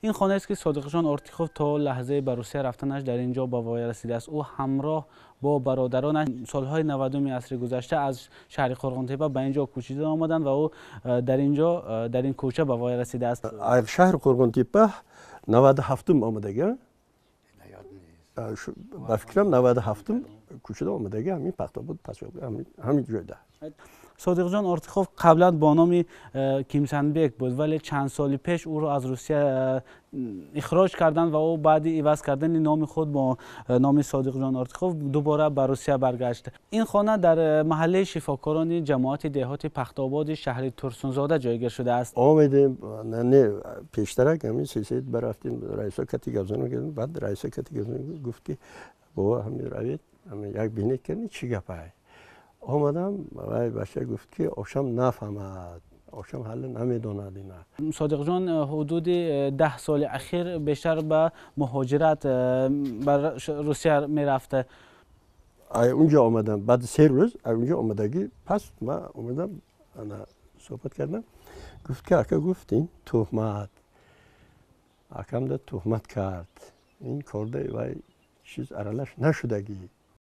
این خانه است که صادق جان آرتیخوف تا لحظه به روسیه رفتنش در اینجا به وای رسیده است. او همراه با برادرانش سالهای 90 عصر گذشته از شهر قرغنتیپه به اینجا کوچیده آمدند و او در اینجا در این کوچه به وای رسیده است. شهر قرغنتیپه 97 آمدگی، با فکرم 97 کوچیده آمدگی همین پختاباد پس همین جایده. صادق جان آرتیخوف قبلا با نام کیمسنبک بود ولی چند سال پیش او را از روسیه اخراج کردند و او بعد عوض کردن نام خود با نام صادق جان آرتیخوف دوباره به روسیه برگشت. این خانه در محله شفاکاران جماعت دهات پختاباد شهر ترسونزاده جایگیر شده است. آمدیم نه پیشترک همین سیاست برفتیم رئیس کتی گزارش کردیم. بعد رئیس کتی گزارش گفت که بابا همین روید همین یک بینی کنی چی گپه. آمدم و بچه گفت که آشام نفهمد، آشام حل نمیداند اینا. صادق جان حدود 10 سال اخیر بیشتر به مهاجرت بر روسیه میرفته. اونجا آمدم بعد 3 روز اونجا آمدگی پس من آمدم انا صحبت کردم گفت که اکا گفتین تهمت اکم ده تهمت کرد این کارده و چیز ارالش نشدگی